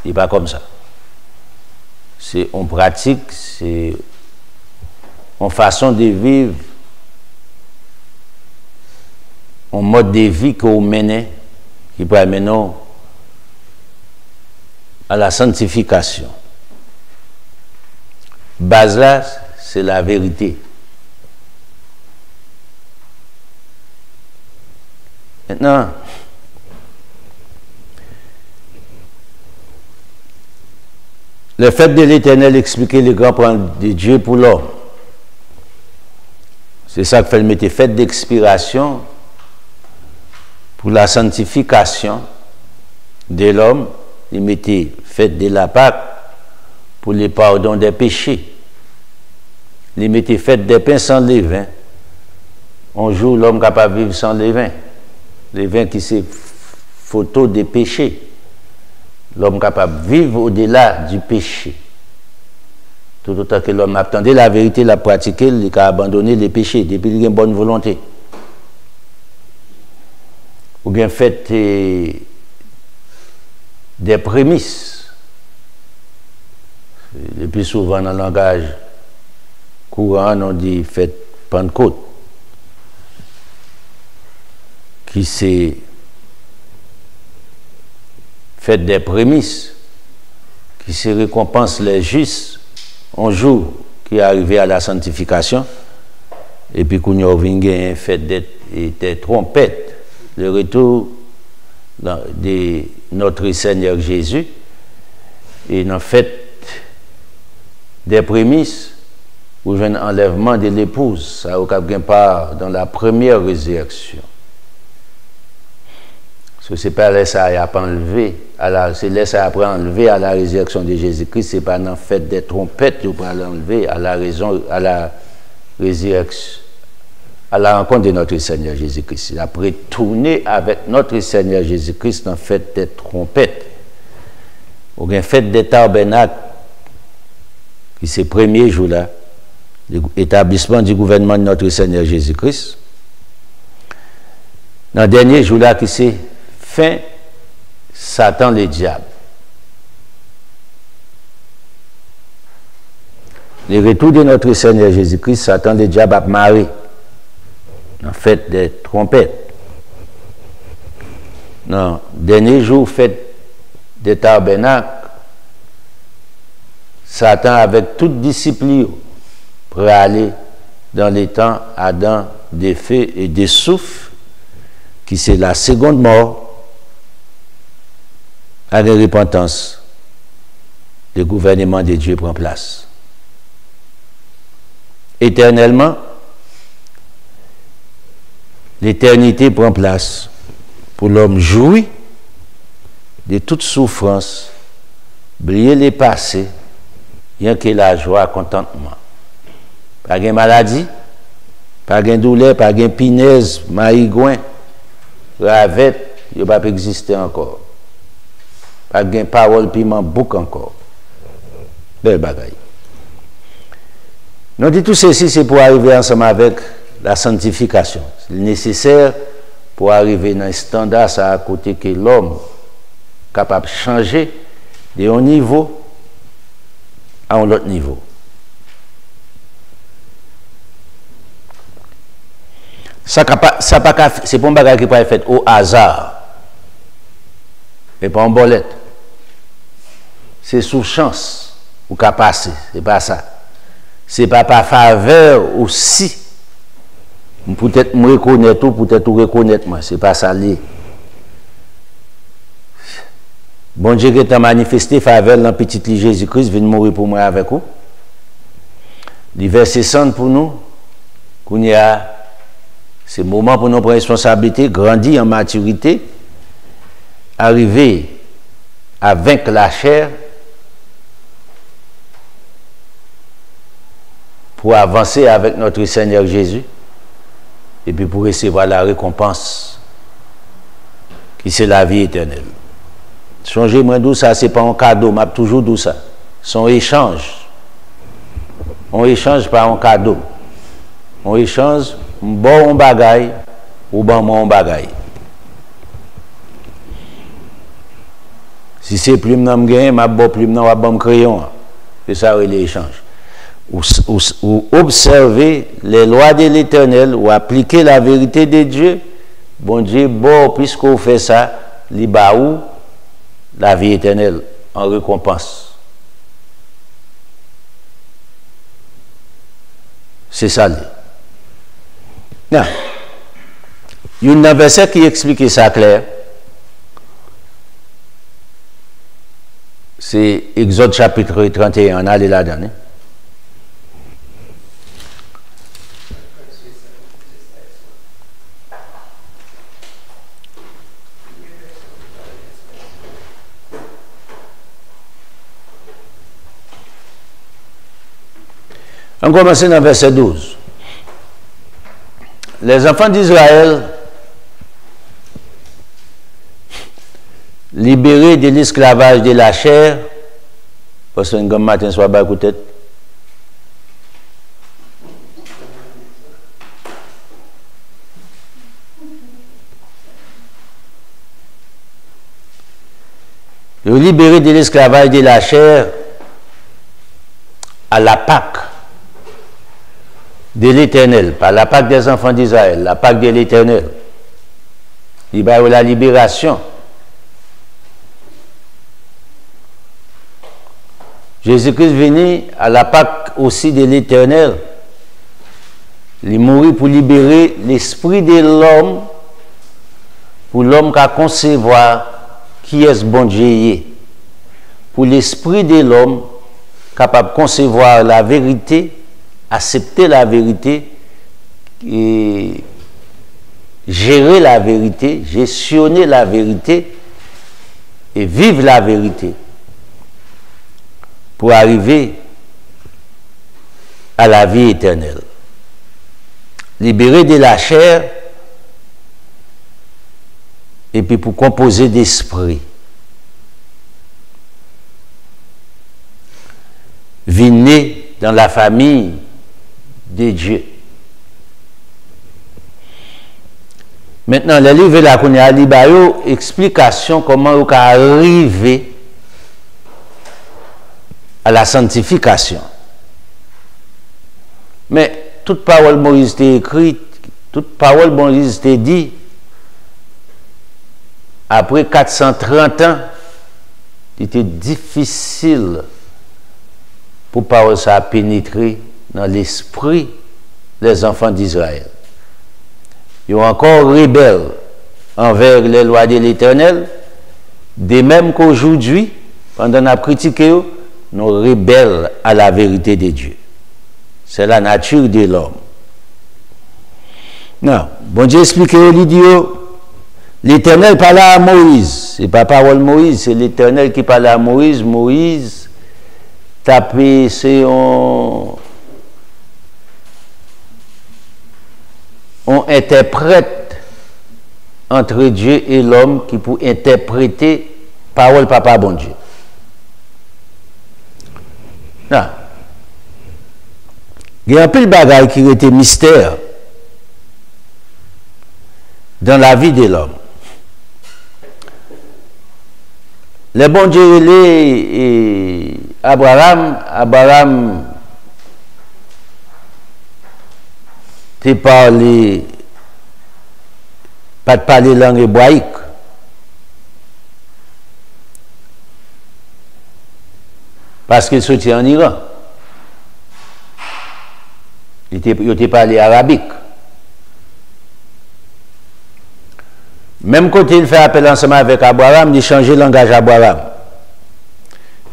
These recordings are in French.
il n'est pas comme ça. C'est en pratique, c'est en façon de vivre, en mode de vie que vous menez, qui peut amener à la sanctification. Base là, c'est la vérité. Maintenant, le fait de l'Éternel expliquer les grands plans de Dieu pour l'homme, c'est ça que fait le métier, fait d'expiration pour la sanctification de l'homme, il mettait fait de la Pâque pour le pardon des péchés. Il mettait fait des pains sans levain. Un jour, l'homme capable de vivre sans levain. Levain qui c'est photo des péchés. L'homme capable de vivre au-delà du péché. Tout autant que l'homme attendait la vérité, la pratiquer, il a abandonné les péchés depuis qu'il a une bonne volonté. Ou bien fait des prémices. Le plus souvent dans le langage courant, on dit fête Pentecôte, qui c'est fête des prémices, qui se récompense les justes un jour qui est arrivé à la sanctification, et puis qu'on y a une fête des trompettes, le retour de notre Seigneur Jésus, et dans fête des prémices, où vient l'enlèvement de l'épouse, ça a bien part dans la première résurrection. Ce n'est pas laissé à enlever, c'est laissé après enlever à la résurrection de Jésus-Christ, c'est pas dans la fête des trompettes qu'on peut l'enlever à la résurrection, à la rencontre de notre Seigneur Jésus-Christ. Après tourner avec notre Seigneur Jésus-Christ dans la fête des trompettes, ou bien fête des tabernacles, qui c'est le premier jour-là, l'établissement du gouvernement de notre Seigneur Jésus-Christ. Dans le dernier jour-là, qui c'est fin Satan le diable. Le retour de notre Seigneur Jésus-Christ, Satan le diable a marré. En fait, des trompettes. Non, dernier jour, fête des tabernacles, Satan, avec toute discipline, pour aller dans les temps Adam, des feux et des souffles, qui c'est la seconde mort, à la repentance, le gouvernement de Dieu prend place. Éternellement, l'éternité prend place pour l'homme jouir de toute souffrance, oublier les passés, rien que la joie, contentement. Pas de maladie, pas de douleur, pas de pinaise, maïgouin, ravette, il ne va pas exister encore. Pas de parole, piment, bouc encore. Belle bagaille. Nous dit tout ceci, c'est pour arriver ensemble avec la sanctification. C'est nécessaire pour arriver dans un standard, ça à côté que l'homme capable de changer de un niveau à un autre niveau. C'est pas un bagage qui peut être fait au hasard. Et pas en bolette. C'est sous chance ou qu'à passer. C'est pas ça. C'est pas par faveur aussi. Peut-être me reconnaître ou peut-être reconnaître moi. C'est pas ça. Bon Dieu qui t'a manifesté faveur dans petit Jésus-Christ vient mourir pour moi avec vous. Le verset 100 pour nous. Qu'on y a c'est le moment pour nous prendre responsabilité, grandir en maturité, arriver à vaincre la chair pour avancer avec notre Seigneur Jésus et puis pour recevoir la récompense qui c'est la vie éternelle. Changez-moi d'où ça, c'est pas un cadeau, m'a toujours d'où ça. Son échange. On échange par un cadeau. On échange bon bagaille ou bon mon bagaille. Si c'est plume dans me gagner, ma bon plume dans mon crayon. C'est ça l'échange. Ou observer les lois de l'Éternel ou appliquer la vérité de Dieu. Bon Dieu, bon, puisqu'on fait ça, li ba ou la vie éternelle en récompense. C'est ça. Non. Il y a un verset qui explique ça clair. C'est Exode chapitre 31, on allait là-dedans. On commence dans verset 12. Les enfants d'Israël, libérés de l'esclavage de la chair, parce que un matin soit bas peut tête. Libérés de l'esclavage de la chair à la Pâque de l'Éternel, pas la Pâque des enfants d'Israël, la Pâque de l'Éternel. Il va y avoir la libération. Jésus-Christ venu à la Pâque aussi de l'Éternel. Il mourit pour libérer l'esprit de l'homme, pour l'homme qui a concevoir qui est ce bon Dieu. Pour l'esprit de l'homme capable de concevoir la vérité, accepter la vérité et gérer la vérité, gestionner la vérité et vivre la vérité pour arriver à la vie éternelle. Libéré de la chair et puis pour composer d'esprit. Venez dans la famille de Dieu. Maintenant, le livre là qu'on a lu, explication comment on peut arriver à la sanctification. Mais toute parole Moïse était écrite, toute parole Moïse était dit, après 430 ans, il était difficile pour parole ça pénétrer dans l'esprit des enfants d'Israël. Ils ont encore rebelles envers les lois de l'Éternel, de même qu'aujourd'hui, pendant qu'on a critiqué, nous rebelles à la vérité de Dieu. C'est la nature de l'homme. Non, bon Dieu explique l'idiot. L'Éternel parlait à Moïse. Ce n'est pas parole Moïse, c'est l'Éternel qui parlait à Moïse. Moïse tapé, c'est on interprète entre Dieu et l'homme qui peut interpréter parole papa bon Dieu. Non. Il y a un peu de bagaille qui était mystère dans la vie de l'homme. Le bon Dieu, et Abraham te parlé, pas de parler langue hébraïque. Parce qu'il sortit en Iran. Il te parlé arabique. Même quand il fait appel ensemble avec Abraham, il change le langage Abraham.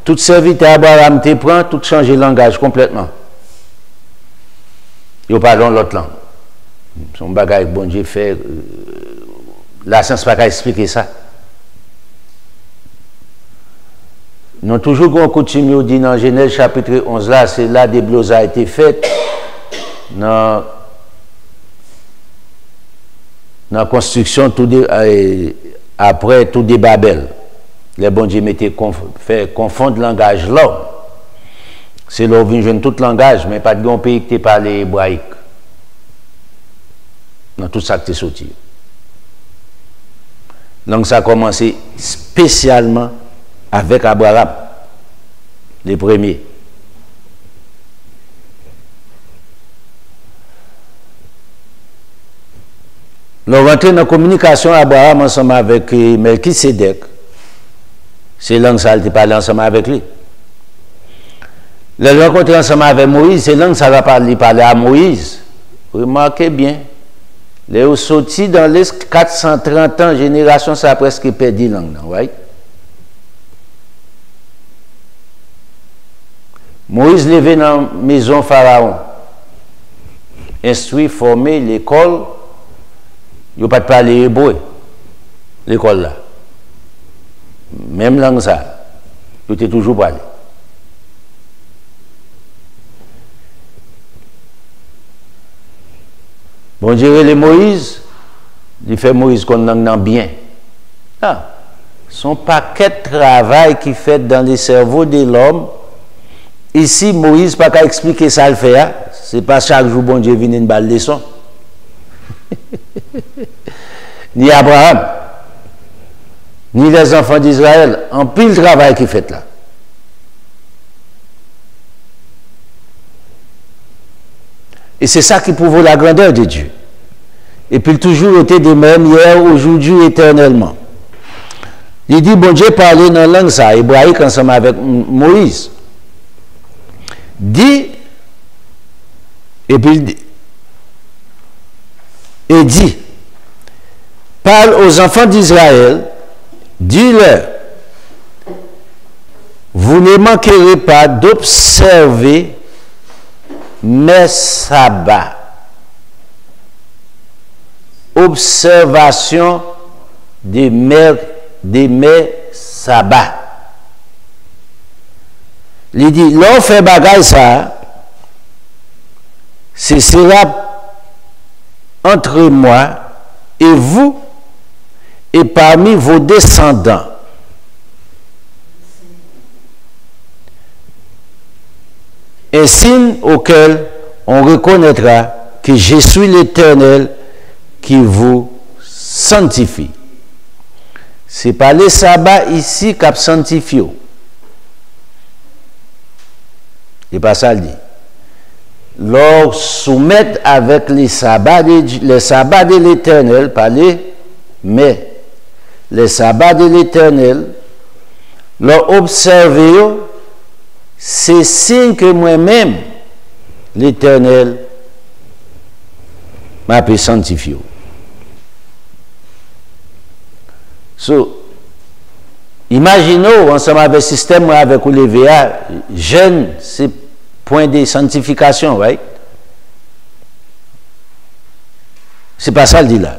Tout serviteur Abraham te prend, tout change le langage complètement. Il parle dans l'autre langue. Son bagage, bon Dieu fait. La science n'a pas expliquer ça. Nous avons toujours continué dit dans Genèse chapitre 11, là, c'est là des bloses a été faites. Dans la construction après tout des Babel. Les bon Dieu fait confondre le langage l'homme. C'est là où vient jeune tout langage, mais pas de bon pays qui parle hébraïque. Dans tout ça qui est sorti. Donc ça a commencé spécialement avec Abraham, les premiers. Nous rentrons dans la communication Abraham ensemble avec Melchisedec. C'est langue ça, il parle ensemble avec lui. Le rencontre ensemble avec Moïse, c'est langue ça va parler à Moïse. Remarquez bien, les sortis dans les 430 ans, génération, ça a presque perdu langue, right? Moïse levé dans la maison Pharaon, instruit, formé, l'école. Il n'y a pas de parler hébreu, l'école là. Même langue ça, il était toujours parlé. Bon Dieu, les Moïse, il fait Moïse qu'on en bien. Ah, son paquet de travail qui fait dans les cerveaux de l'homme. Ici, Moïse, pas qu'à expliquer ça le fait. Hein? C'est pas chaque jour bon Dieu vient une balle leçon. Ni Abraham, ni les enfants d'Israël, en pile travail qui fait là. Et c'est ça qui prouve la grandeur de Dieu. Et puis toujours été de même hier, aujourd'hui, éternellement. Il dit, bon Dieu parlait dans la langue ça, hébraïque ensemble avec Moïse. Dit, et puis il dit, parle aux enfants d'Israël, dis-leur, vous ne manquerez pas d'observer mes sabbats. Observation de mes sabbats. Il dit, l'on fait bagaille ça, ce sera entre moi et vous et parmi vos descendants. Un signe auquel on reconnaîtra que je suis l'Éternel qui vous sanctifie. C'est pas les sabbats ici qui sanctifient. Et pas ça le dit. Leur soumettre avec les sabbats de l'Éternel, mais les sabbats de l'Éternel, leur observer, c'est signe que moi-même, l'Éternel, m'a pu sanctifier. So, imaginons, ensemble avec le système, avec les VA, jeune, c'est point de sanctification, right? C'est pas ça le dit là.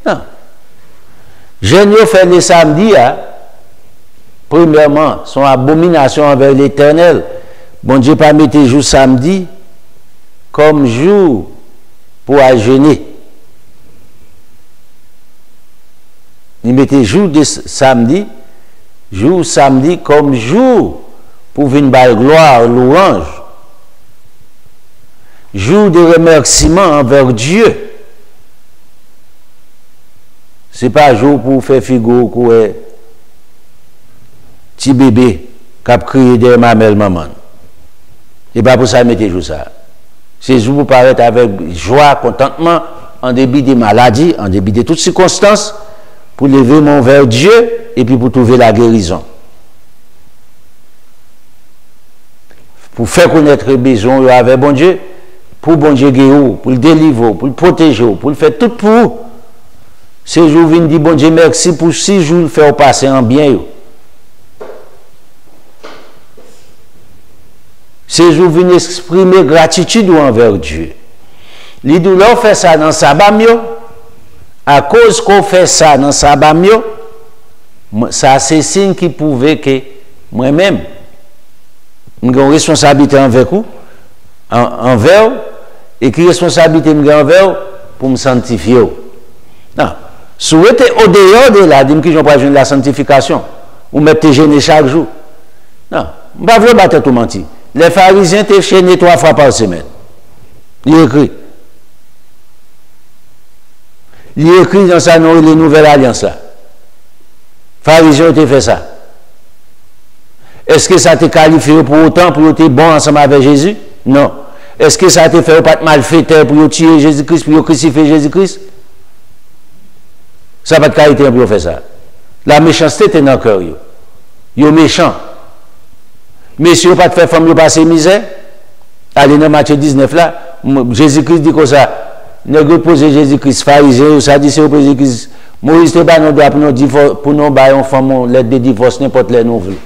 Non. Jeune, fait les samedis, premièrement, son abomination envers l'Éternel. Bon Dieu pas mettre jour samedi comme jour pour jeûner. Il mettait jour de samedi comme jour pour venir par gloire, louange. Jour de remerciement envers Dieu. Ce n'est pas jour pour faire figure que petit bébé qui a crié de mamelle maman. Et pas pour ça mettre jour ça. C'est jour pour paraître avec joie, contentement, en débit des maladies, en débit de toutes circonstances, pour lever mon vers Dieu et puis pour trouver la guérison. Pour faire connaître les besoins avec bon Dieu, pour bon Dieu guérir, pour le délivrer, pour le protéger, pour le faire tout pour vous. Ces jours viennent dire bon Dieu merci pour 6 jours le faire passer en bien. Ces jours viennent exprimer gratitude envers Dieu. Les douleurs fait ça dans sabbat mieux. À cause qu'on fait ça dans sabbat mieux, ça c'est signe qui prouve que moi-même, j'ai une responsabilité envers vous, envers, et qui responsabilité envers pour me sanctifier. Non. Si vous êtes au dehors de là, dites que je n'ai pas besoin de la sanctification, ou mettez gêné chaque jour. Non, je ne vais pas battre tout mentir. Les pharisiens étaient gênés 3 fois par semaine. Il écrit. Il écrit dans sa les nouvelles alliances là. Pharisiens ont fait ça. Est-ce que ça te qualifié pour autant pour être bon ensemble avec Jésus? Non. Est-ce que ça te fait pas de malfaiteur pour tuer Jésus-Christ, pour crucifier Jésus-Christ? Ça n'a pas de qualité pour faire ça. La méchanceté est dans le cœur. Ils sont méchants. Messieurs, pas de faire femme, ils passer misère. Allez dans Matthieu 19 là, Jésus-Christ dit comme ça. Ne poser Jésus-Christ, pharisien, ça dit c'est au Jésus-Christ. Moïse te bat nos droits pour nous bailler en femme, l'aide de divorce, n'importe les nouvelles.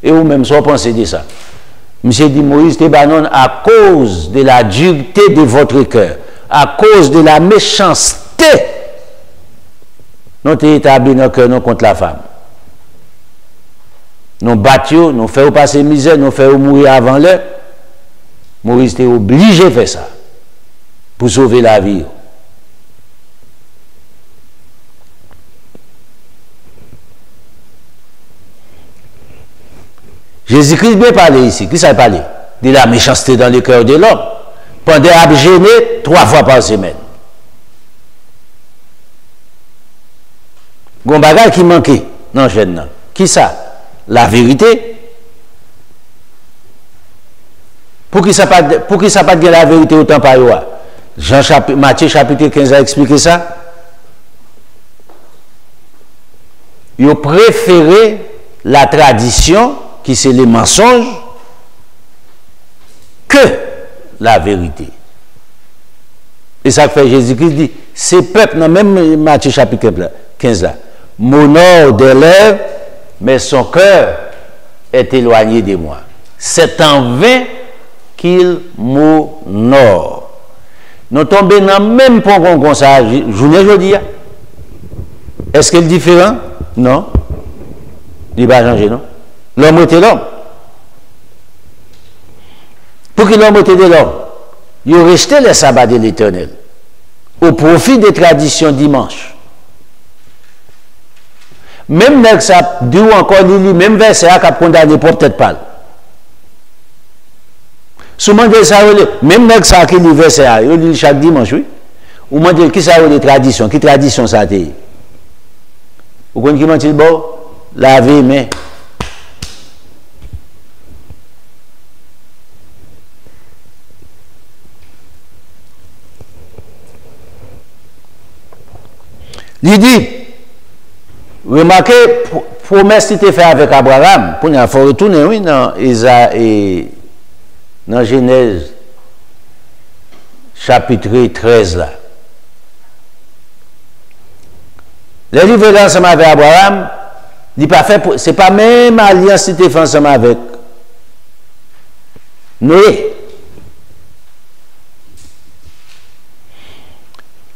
Et vous-même, soit pensez de ça. Monsieur dit Moïse te bat à cause de la dureté de votre cœur, à cause de la méchanceté. Nous sommes établis dans le cœur contre la femme. Nous battons, nous faisons passer misère, nous faisons mourir avant l'heure. Moïse était obligé de faire ça pour sauver la vie. Jésus-Christ bien parlé ici. Qui ça parlé? De la méchanceté dans le cœur de l'homme. Pendant à gêner 3 fois par semaine. Gon bagage qui manquait dans le jeune. Qui ça? La vérité. Pour qui ça pas de la vérité autant par eux? Matthieu chapitre 15 a expliqué ça. Ils ont préféré la tradition, qui c'est les mensonges, que la vérité. Et ça fait Jésus-Christ dit, ces peuples, non, même Matthieu chapitre 15 là, m'honore des lèvres, mais son cœur est éloigné de moi. C'est en vain qu'il m'honore. Nous tombons dans le même point comme ça, journée aujourd'hui. Est-ce qu'il est différent? Non. Il va changer, non? L'homme était l'homme. Pour que l'homme était de l'homme, il a rejeté le sabbat de l'Éternel au profit des traditions dimanche. Même avec ça, dit encore, même verset à cap condamné pour peut-être pas. Souvent, même avec ça qui lit verset à, il lit chaque dimanche, oui. Ou demande qui ça les traditions, qui tradition ça t'est. Vous connaissez qui m'a-t-il bon? Laver main. Il dit, remarquez, promesse qui était faite avec Abraham, pour il faut retourner, oui, dans Genèse, chapitre 13, là. Le livre ensemble avec Abraham, il pas fait, c'est pas même alliance qui était faite ensemble avec Noé.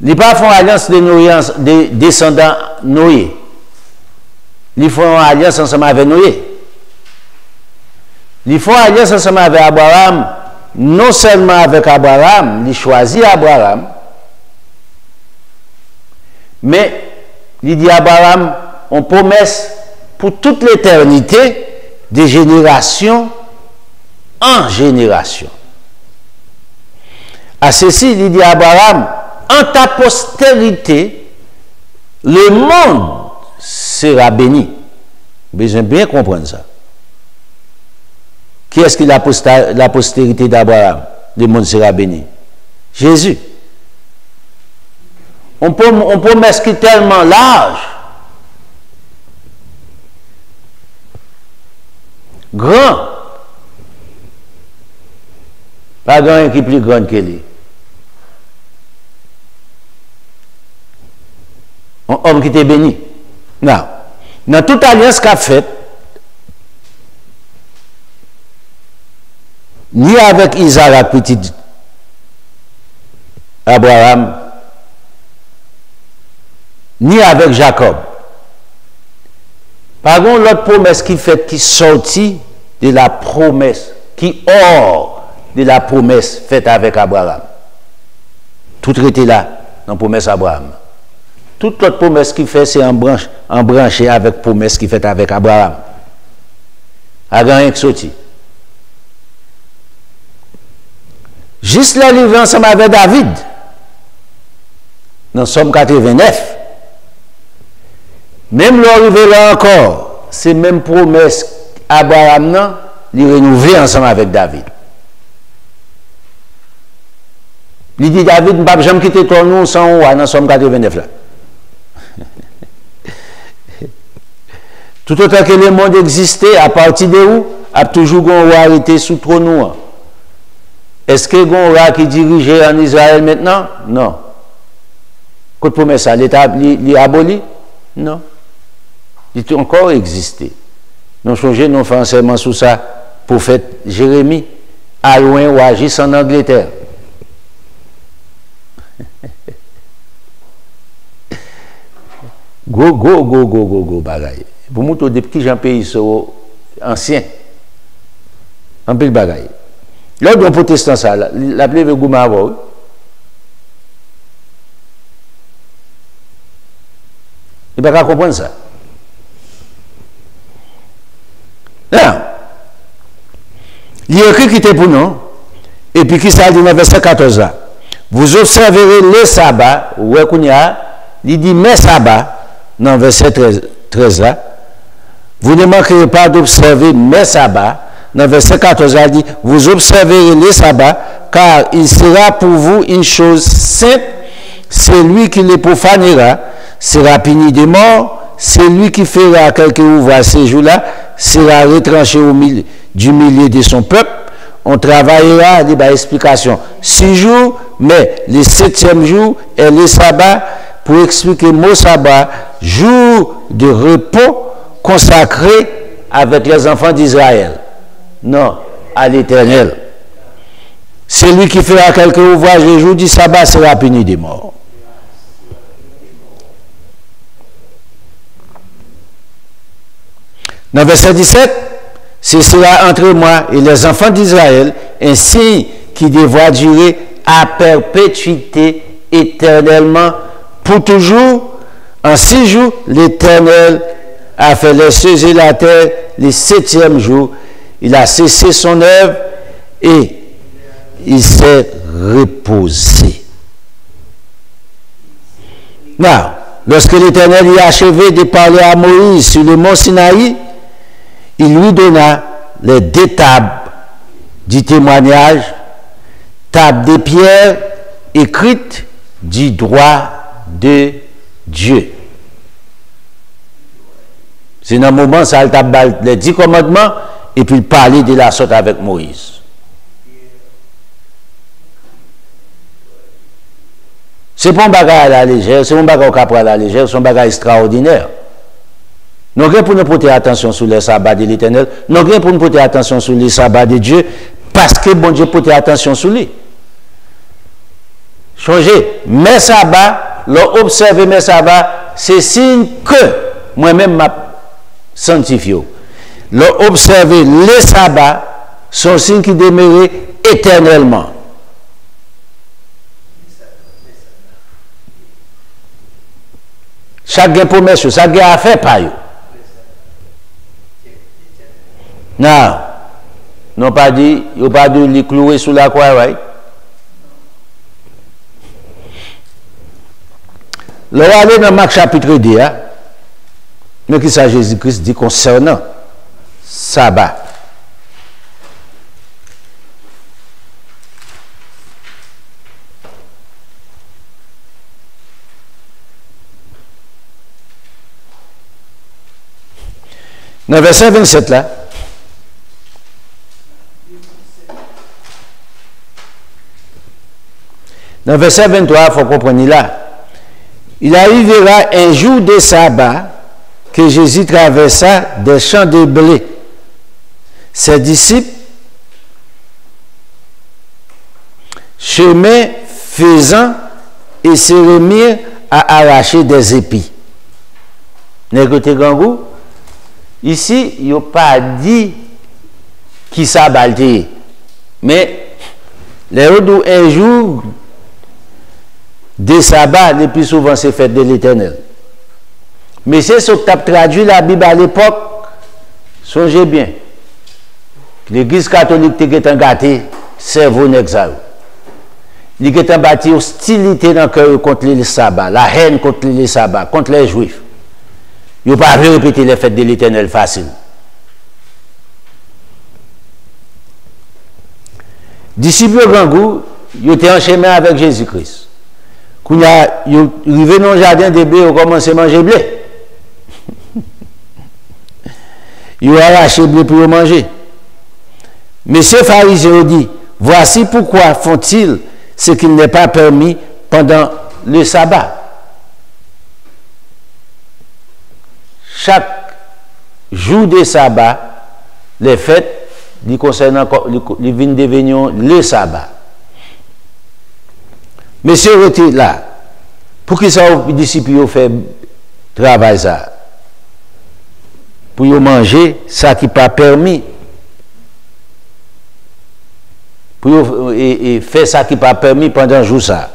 Ils ne font pas alliance de Noé, des descendants Noé. Ils font alliance ensemble avec Noé. Ils font alliance ensemble avec Abraham, non seulement avec Abraham, ils choisissent Abraham, mais ils disent à Abraham, on promesse pour toute l'éternité, de génération en génération. À ceci, il dit à Abraham, en ta postérité, le monde sera béni. Besoin bien comprendre ça. Qui est-ce qui est la postérité d'Abraham? Le monde sera béni. Jésus. On promesse qui est tellement large, grand, pas grand qui est plus grand que lui. Un homme qui était béni. Non. Dans toute alliance qu'a faite, ni avec Isaac, petit Abraham, ni avec Jacob. Par contre, l'autre promesse qui fait, qui sortit de la promesse, qui hors de la promesse faite avec Abraham. Tout était là, dans la promesse d'Abraham. Toute l'autre promesse qu'il fait, c'est embranché avec la promesse qu'il fait avec Abraham. Il n'y a rien qui sorti. Juste là, il ensemble avec David. Dans Somme 89. Même l'arrivée là encore, c'est même promesse Abraham, non, il renouvelé ensemble avec David. Il dit David, je ne peux jamais quitter ton nom sans roi dans Somme 89 là. Tout autant que le monde existait, à partir de où, a toujours un roi arrêté sous trône. Est-ce que un roi qui dirigeait en Israël maintenant? Non. Quand promesse ça, l'État l'a aboli? Non. Il a encore existé. Nous changé, nous faisons enseignement sur ça, prophète Jérémie, à loin ou agisse en Angleterre. Go, bagaille. Pour moi, des petits gens pays sont anciens. Un peu de bagaille. L'autre d'un protestant, ça, l'appelé le Goumarwa. Il ne peut pas comprendre ça. Là, il y a écrit qui était pour nous, et puis qui ça dit dans verset 14 là. Vous observerez les sabbats, ouais, il dit mes sabbats, dans verset 13 là. Vous ne manquerez pas d'observer mes sabbats. Dans verset 14, il dit, vous observerez les sabbats, car il sera pour vous une chose sainte. Celui qui les profanera sera puni de mort. Celui qui fera quelque ouvrage ces jours-là sera retranché du milieu de son peuple. On travaillera, il y a explication, 6 jours, mais le 7e jour est le sabbat, pour expliquer le mot sabbat, jour de repos consacré avec les enfants d'Israël. Non, à l'Éternel. Celui qui fera quelque ouvrage le jour du sabbat sera puni de mort. Dans verset 17, ce sera entre moi et les enfants d'Israël un signe qui devra durer à perpétuité éternellement pour toujours. En 6 jours, l'Éternel a fait les cieux et la terre. Le 7e jour, il a cessé son œuvre et il s'est reposé. Now, lorsque l'Éternel y a achevé de parler à Moïse sur le mont Sinaï, il lui donna les 2 tables du témoignage, tables de pierre écrites du droit de Dieu. C'est dans le moment où ça a les 10 commandements et puis il parlait de la sorte avec Moïse. C'est pas un bagage à la légère, c'est un bagage à la légère, c'est un bagage extraordinaire. Nous avons pour nous porter attention sur les sabbats de l'Éternel, nous avons pour nous porter attention sur les sabbats de Dieu, parce que bon Dieu porte attention sur lui. Changer mes sabbats, observer mes sabbats, c'est signe que moi-même m'a sanctifié. Observer les sabbats sont signes qui demeurent éternellement. Chaque promesse, chaque affaire par eux. Non, non pas dit, il n'y a pas de les clouer sous la croix, right? Le roi aller dans Marc chapitre 2, hein? Mais qui ça Jésus-Christ dit concernant sabbat. Dans le verset 27 là, dans le verset 23, il faut comprendre là. Il arrivera un jour de sabbat que Jésus traversa des champs de blé. Ses disciples, chemin faisant, et se remirent à arracher des épis. N'écoutez Gangou, ici, il n'y a pas dit qui sabbat, mais les autres un jour des sabbats, le plus souvent c'est fête de l'Éternel. Mais c'est ce que tu as traduit la Bible à l'époque. Songez bien. L'Église catholique est gâtée, cerveau n'exal. Il est bâti hostilité dans le cœur contre les sabbats, la haine contre les sabbats, contre les juifs. Il n'y a pas répéter les fêtes de l'Éternel facile. Disciples grand goût, ils étaient en chemin avec Jésus-Christ. Quand ils arrivent dans le jardin des blés, ils ont commencé à manger blé. Ils ont arraché le blé pour manger. Mais ces pharisiens ont dit, voici pourquoi font-ils ce qu'il n'est pas permis pendant le sabbat. Chaque jour de sabbat, les fêtes, ils concernent les vignes devenir le sabbat. Monsieur était là. Pour qui ça, les disciples ont fait travail ça? Pour manger ça qui n'est pas permis. Pour faire ça qui n'est pas permis pendant le jour ça.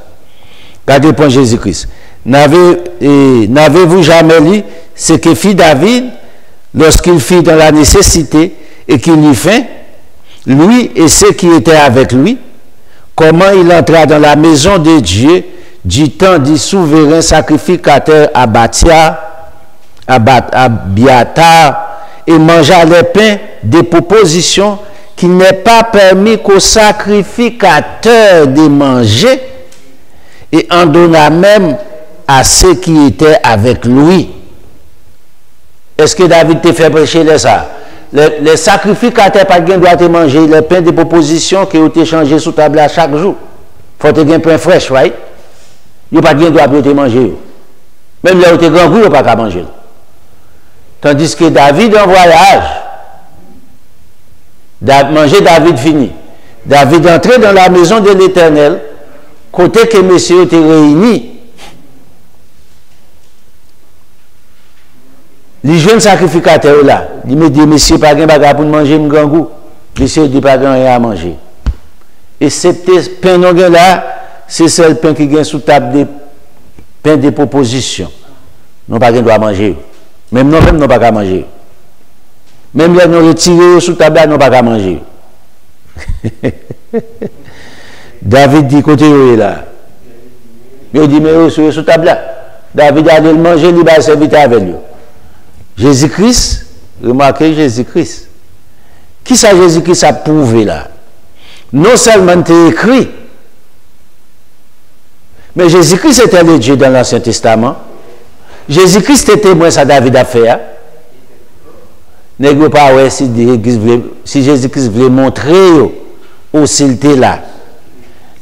Regardez pour Jésus-Christ. N'avez-vous jamais lu ce que fit David lorsqu'il fit dans la nécessité et qu'il eut faim, lui et ceux qui étaient avec lui, comment il entra dans la maison de Dieu du temps du souverain sacrificateur Abiatar et mangea les pains des propositions qu'il n'est pas permis qu'au sacrificateur de manger, et en donna même à ceux qui étaient avec lui. Est-ce que David te fait prêcher ça? Les sacrificateurs pas de droit de manger les pains de proposition qui ont été changés sous table à chaque jour. Il faut que un pain fraîche, right? Il n'y a pas de droit de manger. Même là où tu es grand goût, il n'y a pas qu'à manger. Tandis que David en voyage, manger David fini. David entrait dans la maison de l'Éternel, côté que messieurs étaient réunis. Les jeunes sacrificateurs là, ils me disent, monsieur, pas de bagage pour manger un grand goût. Monsieur dit pas de rien à manger. Et ce pain là, c'est le pain qui vient sous table de pain de proposition. Non pas de droit à manger. Même non pas à manger. Même là, nous retirons sous table, non pas à manger. David dit, côté là. Mais il dit, mais sous table là. David a dit, manger, il va servir avec lui. Jésus-Christ, remarquez Jésus-Christ. Qui ça Jésus-Christ a prouvé là? Non seulement c'est écrit, mais Jésus-Christ était le Dieu dans l'Ancien Testament. Jésus-Christ était témoin ça David a fait. N'est-ce pas ouais, si Jésus-Christ voulait montrer aussi il était là.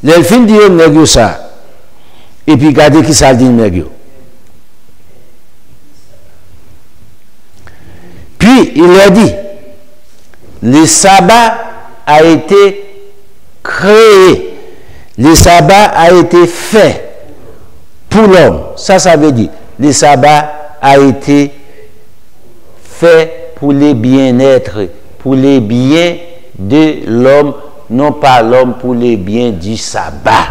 Le film dit nègre ça. Et puis regardez qui ça dit nègre. Puis il a dit, le sabbat a été créé, le sabbat a été fait pour l'homme. Ça veut dire, le sabbat a été fait pour les bien-être, pour les biens de l'homme, non pas l'homme pour les biens du sabbat.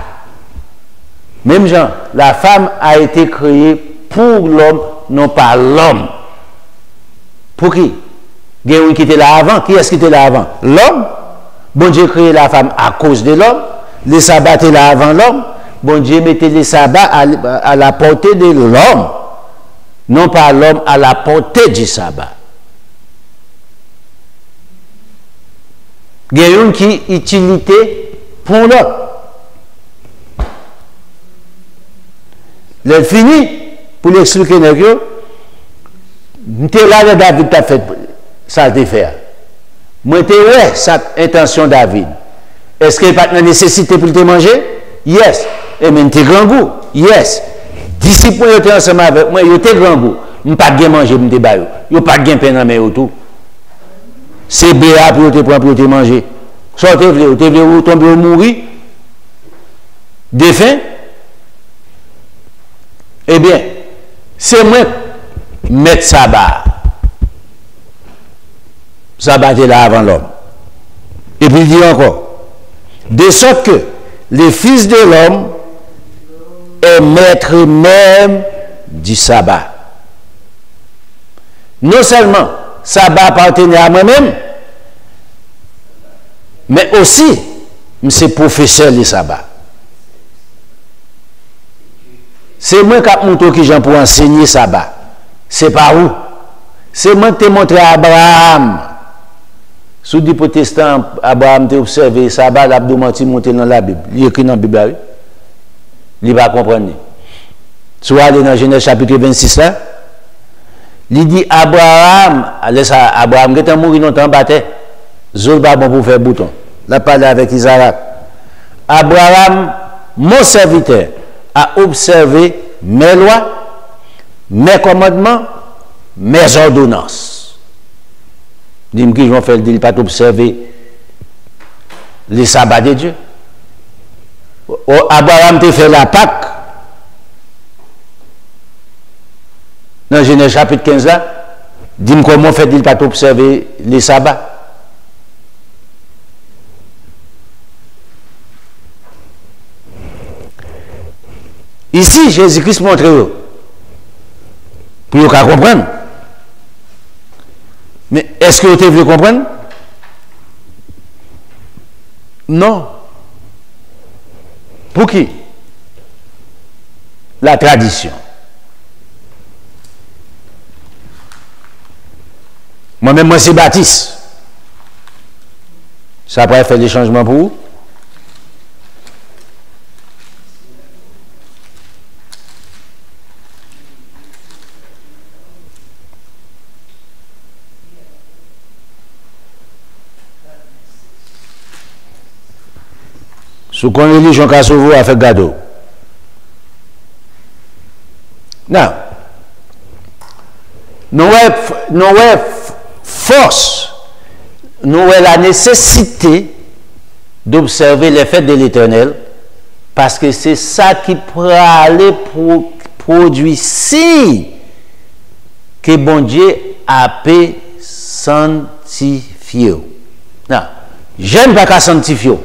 Même genre, la femme a été créée pour l'homme, non pas l'homme. Pour qui? Il y a qui était là avant. Qui est-ce qui était là avant? L'homme. Bon Dieu créé la femme à cause de l'homme. Le sabbat était là avant l'homme. Bon Dieu mettait le sabbat à la portée de l'homme. Non pas l'homme à la portée du sabbat. Il y a une qui utilité pour l'autre. Le fini, pour l'expliquer, j'étais là, David t'a fait ça de faire. Moi, j'étais ouais, sa intention David. Est-ce qu'il n'y a pas de nécessité pour te manger? Yes. Et même t'es grand goût? Yes. Disciples étaient ensemble avec moi, ils étaient grand goût. Je n'ai pas de manger, je n'ai pas de pain dans mes autour. C'est béat pour te prendre pour te manger. Sortez, vous tombez ou mourir. De faim. Eh bien, c'est moi mettre sabbat. Sabbat est là avant l'homme. Et puis il dit encore, de sorte que le Fils de l'homme est maître même du sabbat. Non seulement sabbat appartenait à moi-même, mais aussi, je suis professeur du sabbat. C'est moi qui ai montré qui j'en pour enseigner sabbat. C'est pas où. C'est moi qui ai montré à Abraham Sous des protestants, Abraham a observé sabbat, l'abdo menti monté dans la Bible. Il écrit dans la Bible. Il ne va pas comprendre. Soit aller dans Genèse chapitre 26 là, il dit Abraham qui était mort longtemps en bataille, Zol pas bon pour faire bouton. Là parlé avec Isaac. Abraham, mon serviteur, a observé mes lois, mes commandements, mes ordonnances. Dis-moi qui vont faire, il ne pas observer les sabbats de Dieu. Abraham te fait la Pâque. Dans Genèse chapitre 15 là, dis-moi comment fait-il pas observer les sabbats. Ici, Jésus-Christ montre pour vous comprendre. Mais est-ce que vous voulez comprendre? Non. Pour qui? La tradition. Moi-même, moi, c'est Baptiste. Ça pourrait faire des changements pour vous? Sous qu'on religion qu'a sauvé a fait gâteau. Non. Nous avons force, nous avons la nécessité d'observer les fêtes de l'Éternel parce que c'est ça qui pourra aller pour produire si que bon Dieu a pu sanctifier. Non. J'aime pas qu'à sanctifier.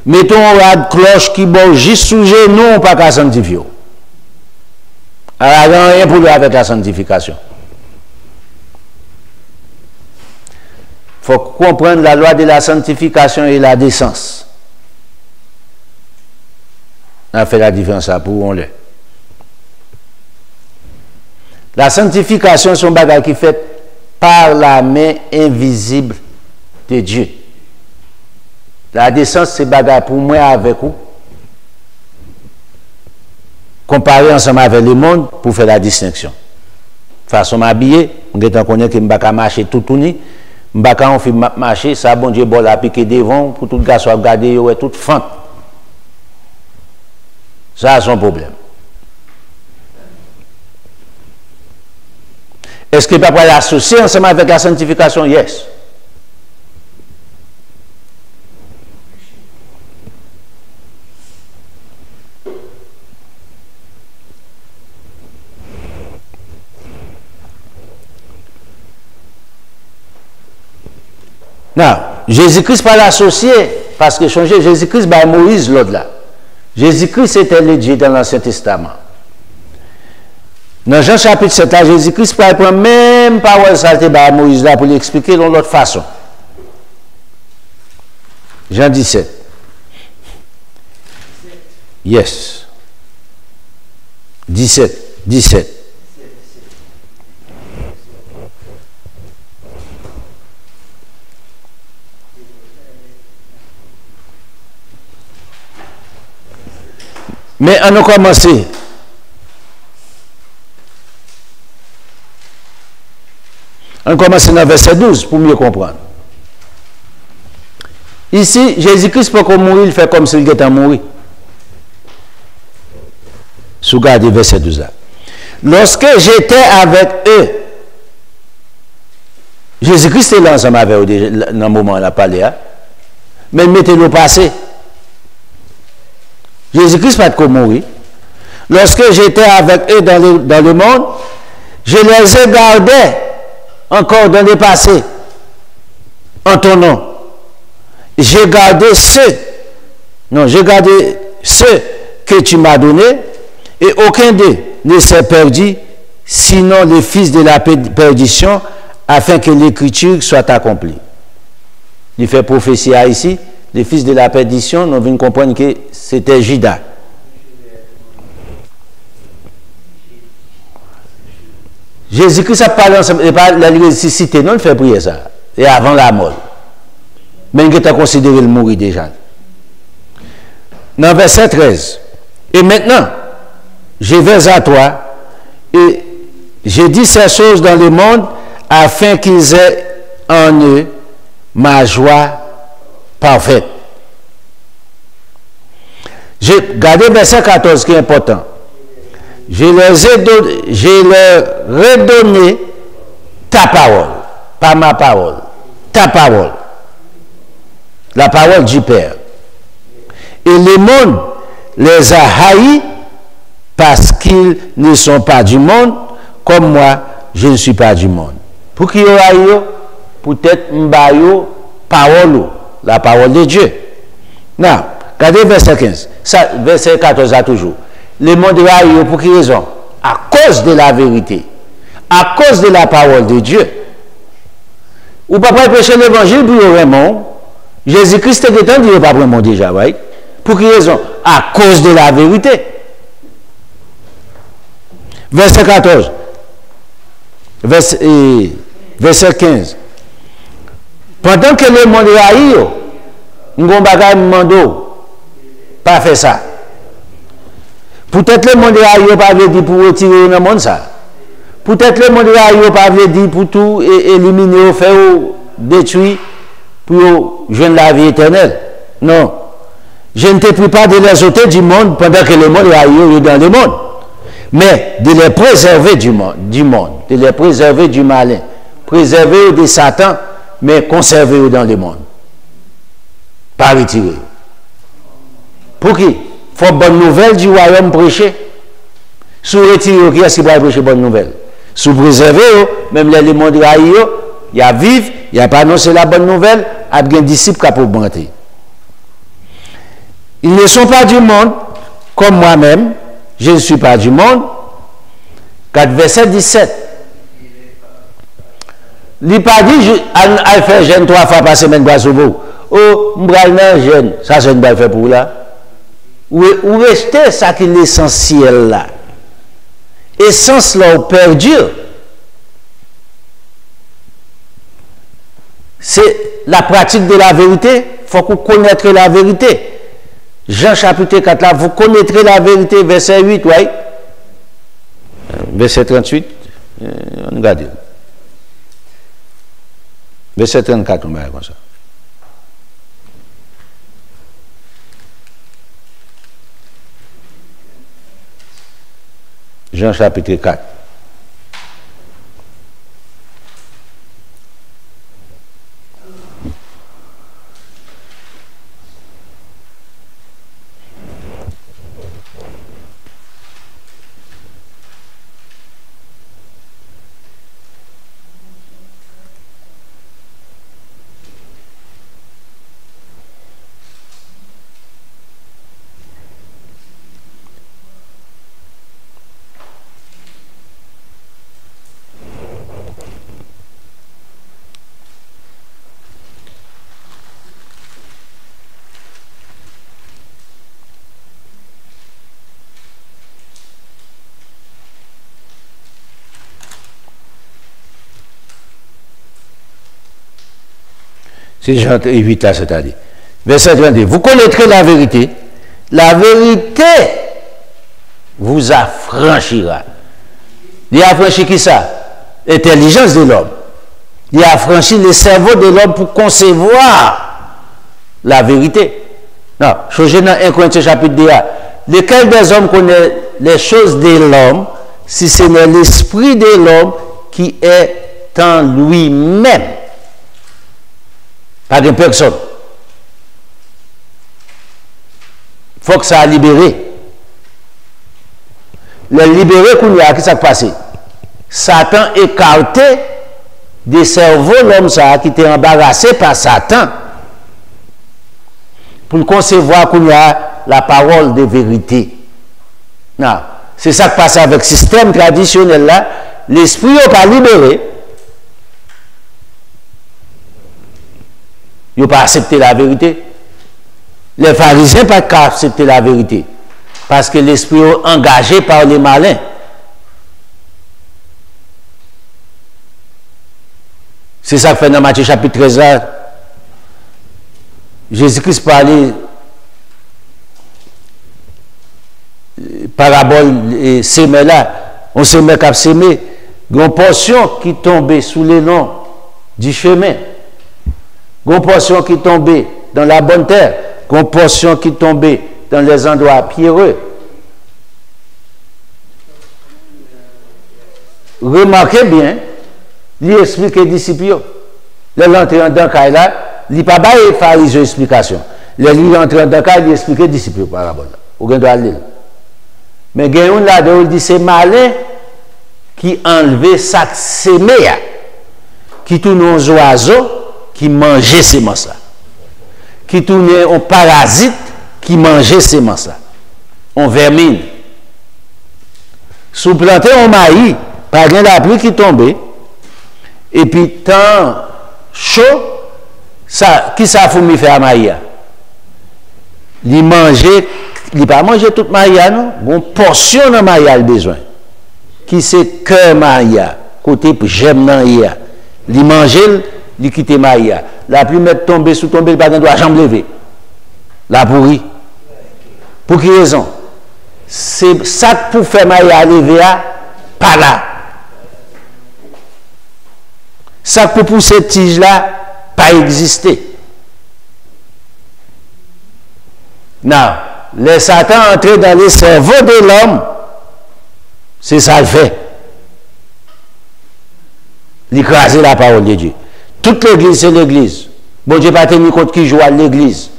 Mettons la cloche qui bouge juste sous genou, pas qu'à sanctifier. Alors, il n'y a rien pour lui avec la sanctification. Il faut comprendre la loi de la sanctification et la décence. On a fait la différence là pour on l'est. La sanctification, c'est un bagage qui est fait par la main invisible de Dieu. La décence, c'est bagarre pour moi avec vous. Comparer ensemble avec le monde pour faire la distinction. Façon m'habiller, on connaît que je ne vais pas marcher tout nu. Je ne vais pas marcher, ça, bon Dieu, bon, la piquer devant pour tout le gars soit regardé, ouais, tout fente. Ça, c'est son problème. Est-ce que papa l'associer ensemble avec la sanctification? Yes. Non, Jésus-Christ pas l'associé, parce que changer Jésus-Christ, bah Moïse l'autre là. Jésus-Christ c'était le Dieu dans l'Ancien Testament. Dans Jean chapitre 7, là, Jésus-Christ prend même parole salté par Moïse là pour l'expliquer de l'autre façon. Jean 17. Yes. 17. Mais on a commencé. On commence dans le verset 12 pour mieux comprendre. Ici, Jésus-Christ, pour qu'on mourir, il fait comme s'il était mort. Sous garde verset 12 là. Lorsque j'étais avec eux, Jésus-Christ est là ensemble avec eux dans le moment où on a parlé. Mais mettez-le passé. Jésus-Christ pas de mourir. Lorsque j'étais avec eux dans le monde, je les ai gardés encore dans le passé, en ton nom. J'ai gardé ceux que tu m'as donnés, et aucun d'eux ne s'est perdu, sinon le fils de la perdition, afin que l'écriture soit accomplie. Il fait prophétie ici, le fils de la perdition, nous venons comprendre que c'était Judas. Jésus-Christ a parlé ensemble, et pas la ressuscité, non, il fait prier ça. Et avant la mort. Mais il a considéré le mourir déjà. Dans verset 13. Et maintenant, je vais à toi, et j'ai dit ces choses dans le monde, afin qu'ils aient en eux ma joie parfaite. J'ai gardé verset 14 qui est important. Je leur ai redonné ta parole, pas ma parole, ta parole, la parole du Père. Et le monde les a haïs parce qu'ils ne sont pas du monde, comme moi, je ne suis pas du monde. Pour qui y aura peut-être m'bayo parole, la parole de Dieu. Non, regardez verset 15, ça, verset 14 a toujours. Le monde haïs pour quelle raison? À cause de la vérité, à cause de la parole de Dieu. Ou pas prêcher l'évangile pour vraiment. Jésus-Christ est temps de pas vraiment déjà, right? Pour quelle raison? À cause de la vérité. Verset 14. Verset 15. Pendant que le monde haït, nous avons pas fait ça. Peut-être le monde haït pas dit pour retirer dans le monde ça. Peut-être le monde haït pas dit pour tout éliminer, faire détruire pour joindre la vie éternelle. Non. Je ne te prie pas de les ôter du monde pendant que le monde est dans le monde. Mais de les préserver du monde, de les préserver du malin, préserver de Satan, mais conserver dans le monde. Pas retirer. Pour qui? Il faut bonne nouvelle du royaume prêcher. Sous retirer, qui est-ce qui va prêcher bonne nouvelle? Sous préserver, même les mondes raillés, il y a vivre, il n'y a pas annoncé la bonne nouvelle, il y a des disciples qui peuvent monter. Ils ne sont pas du monde, comme moi-même, je ne suis pas du monde. 4 verset 17. Il n'a pas dit, je faire jeûne 3 fois par semaine pour vous. Oh, je vais jeûne, ça c'est une bonne fait pour là. Ou rester ça qui est l'essentiel là. Essence là, perdu. C'est la pratique de la vérité. Il faut qu'on connaisse la vérité. Jean chapitre 4 là, vous connaîtrez la vérité, verset 8, oui. Verset 38, on regarde. Verset 34, on va comme ça. Jean chapitre 4. C'est Jean 8 là, c'est-à-dire. Verset 22. Vous connaîtrez la vérité. La vérité vous affranchira. Il a affranchi qui ça? L'intelligence de l'homme. Il a affranchi le cerveau de l'homme pour concevoir la vérité. Non, je dans 1 Corinthiens chapitre 2. Lequel des hommes connaît les choses de l'homme si ce n'est l'esprit de l'homme qui est en lui-même? Pas de personne. Il faut que ça a libéré. Le libéré qu'on y a, qu'est-ce qui s'est passé? Satan écarté des cerveaux l'homme ça qui était embarrassé par Satan pour concevoir qu'on y a la parole de vérité. Non, c'est ça qui passe avec le système traditionnel là. L'esprit n'est pas libéré. Ils n'ont pas accepté la vérité. Les pharisiens n'ont pas accepté la vérité. Parce que l'esprit est engagé par les malins. C'est ça que fait dans Matthieu chapitre 13 là. Jésus-Christ parlait parabole et sémé là. On sémé cap sémé. Une portion qui tombait sous les noms du chemin. Une portion qui tombait dans la bonne terre. Une portion qui tombait dans les endroits pierreux. Remarquez bien, il explique les disciples. Les l'entrée dans le cas là, il n'y a pas de pharisien explication. Les l'entrée dans le cas, il explique les disciples par rapport là. Ou bien doit aller. Mais il y a un là où il dit c'est malin qui enlevait sa sémé, qui tourne aux oiseaux qui mangeait ces semences là. Qui tournait aux parasites qui mangeait ces semences là. On vermine. Sous planter on maïs, par exemple la pluie qui tombait, et puis tant chaud, ça, qui ça fourmi fait à maïs? Il mangeait, il pas manger toute maïs non, une portion de maïs a besoin. Qui c'est cœur maïa, côté j'aime nan ya. Li manger, li quitter maïa. La pluie met tomber sous tomber, le pas doit jamais lever. La pourri. Pour quelle raison? C'est ça pour faire maïa lever pas là. Ça pour pousser tige là pas exister. Non, les Satan entré dans le cerveau de l'homme. C'est ça le fait. L'écraser la parole de Dieu. Toute l'église, c'est l'église. Bon Dieu pas tenu compte qui joue à l'église.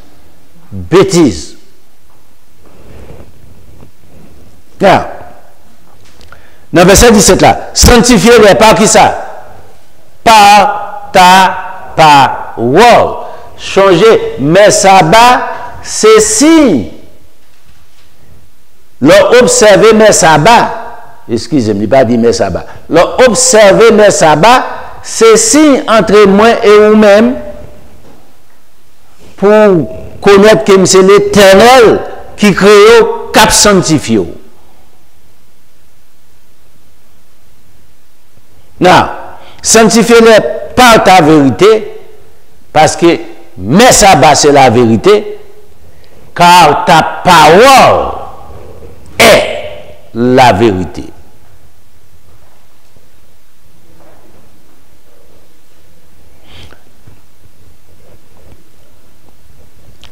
Bêtise. Dans le verset 17 là, sanctifiez-les par qui ça? Par ta parole. Changer mes sabbats, c'est signe. Leur observer mes sabbats. Excusez-moi, il n'a pas dit mes sabbats. Observer mes sabbats, c'est signe entre moi et vous-même pour connaître que c'est l'Éternel qui crée cap sanctifié. Non, sanctifiez-les par ta vérité, parce que mes sabbats c'est la vérité, car ta parole est la vérité.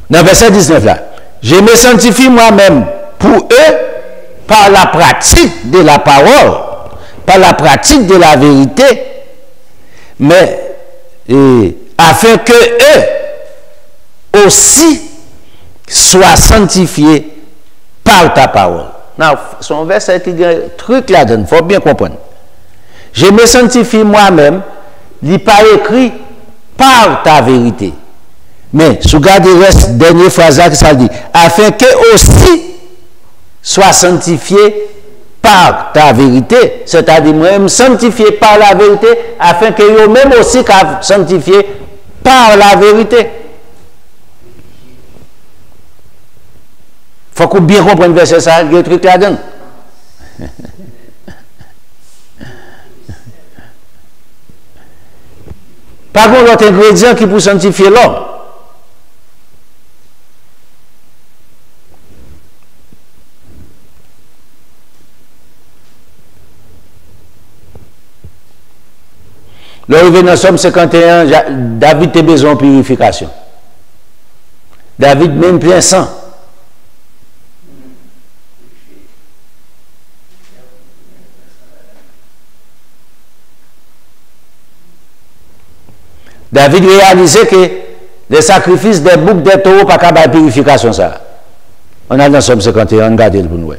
Dans le verset 19 là, je me sanctifie moi-même pour eux par la pratique de la parole, par la pratique de la vérité, mais afin que eux aussi soient sanctifiés par ta parole. Non, son verset qui dit un truc là-dedans, il faut bien comprendre. Je me sanctifie moi-même, il n'est pas écrit par ta vérité. Mais, si vous regardez la dernière phrase là, ça dit, afin que aussi soit sanctifié par ta vérité, c'est-à-dire moi-même sanctifié par la vérité, afin que eux-mêmes aussi soient sanctifiés par la vérité. Il faut qu'on bien comprenne le verset ça, il y a un truc là-dedans. Par contre, l'autre ingrédient qui peut sanctifier l'homme, le revenu dans Somme 51, David a besoin de purification. David même plein sang. David réalisait que les sacrifices des boucs, des taureaux, pas capable de purification ça. On a dans Somme 51, regardez le pour nous.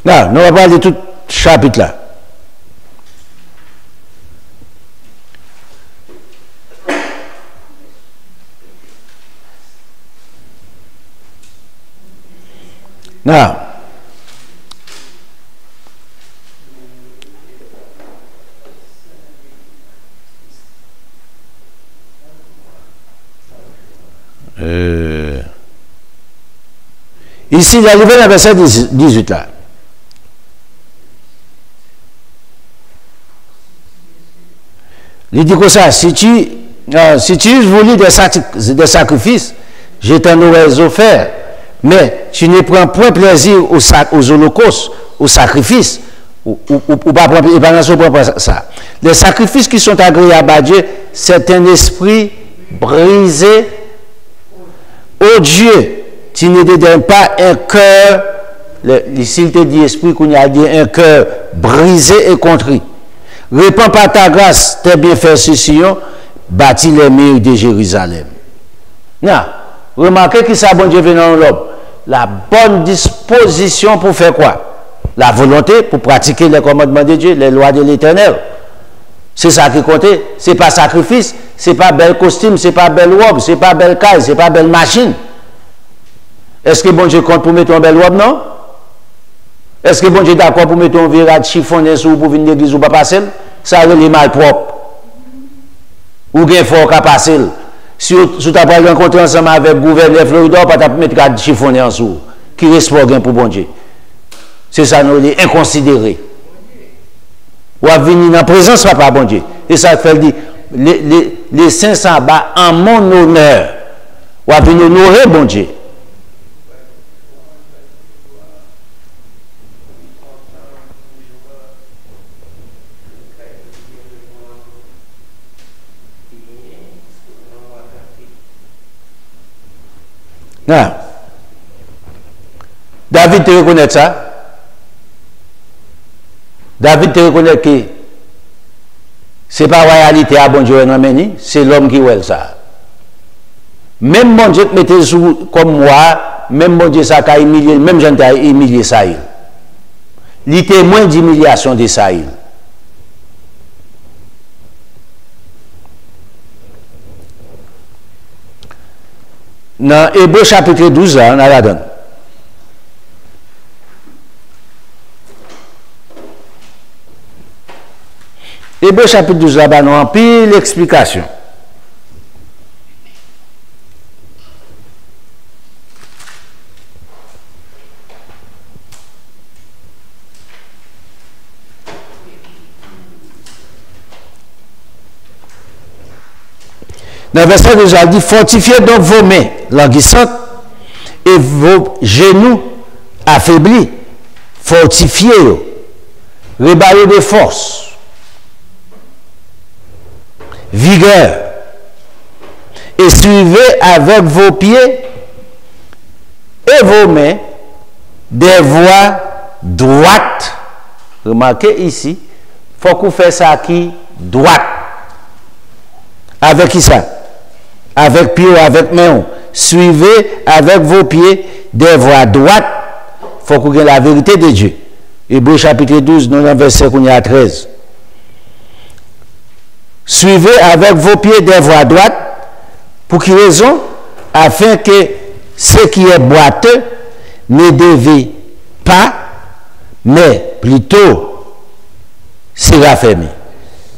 Là, nous allons parler de tout chapitre là. Now, Ici, il est arrivé dans le verset 18 là. Il dit comme ça, si tu voulu des sacrifices, je t'en aurais offert, mais tu ne prends point plaisir aux holocaustes, aux sacrifices, ou pas prendre ça. Les sacrifices qui sont agréables à Dieu, c'est un esprit brisé. Oh Dieu, tu ne donnes pas un cœur, s'il te dit esprit qu'on a dit un cœur brisé et contrit. Répands par ta grâce tes bienfaits sur Sion, bâtis les murs de Jérusalem. Non, remarquez que ça, bon Dieu, vient dans l'homme. La bonne disposition pour faire quoi? La volonté pour pratiquer les commandements de Dieu, les lois de l'Éternel. C'est ça qui compte. Ce n'est pas sacrifice, ce n'est pas bel costume, ce n'est pas belle robe, ce n'est pas belle caille, ce n'est pas belle machine. Est-ce que bon Dieu compte pour mettre une belle robe, non? Est-ce que bon Dieu est d'accord pour mettre un virage chiffonné sur pour venir l'église ou pas passer? Ça est mal propre. Ou bien fort qu'à passer. Si tu as rencontré ensemble avec le gouverneur Florida, pas ta mettre un chiffonné en dessous. Qui reste pour bon Dieu? C'est ça, nous, les inconsidérés. Ou à venir dans la présence, papa, bon Dieu. Et ça fait dire, les saints s'en battent en mon honneur. Ou à venir honorer, bon Dieu. Non. David te reconnaît ça? David te reconnaît que ce n'est pas la réalité à bon Dieu, c'est l'homme qui voit ça. Même mon Dieu mettait sous comme moi, même mon Dieu ça a humilié, même j'en ai humilié Saïl. Il était moins d'humiliation de Saïl. Dans Hébreux chapitre 12, on a la donne. Hébreux chapitre 12, là-bas, nous avons pile l'explication. Dans le verset 12, il dit, fortifiez donc vos mains languissantes et vos genoux affaiblis. Fortifiez-les. Reballez de force. Vigueur. Et suivez avec vos pieds et vos mains des voies droites. Remarquez ici, il faut qu'on fasse ça qui droite. Avec qui ça? Avec pied, avec main. Suivez avec vos pieds des voies droites. Il faut qu'on ait la vérité de Dieu. Hébreux chapitre 12, nous verset 13. Suivez avec vos pieds des voies droites. Pour quelle raison? Afin que ce qui est boiteux ne dévie pas, mais plutôt sera fermé.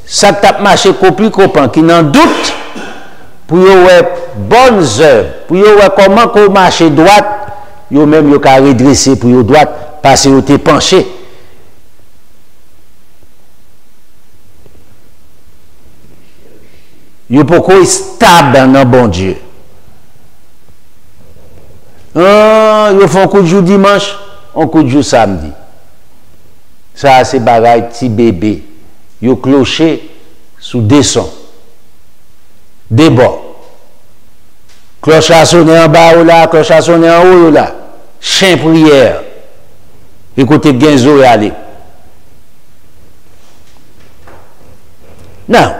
Ça tape marché copie copain qui n'en doute pour avoir bonnes œuvres, pour avoir comment qu'on marche droite, yo même yo ka redresser pour yo droite parce que yo te penché. Yo pourquoi stable dans bon Dieu. Yo font un coup de jour dimanche, un coup de jour samedi. Ça c'est bagaille petit bébé. Yo clocher sous des sons. Des bords. Cloche à sonner en bas ou là, cloche à sonner en haut ou là. Chien prière. Écoutez Genzo et aller. Non.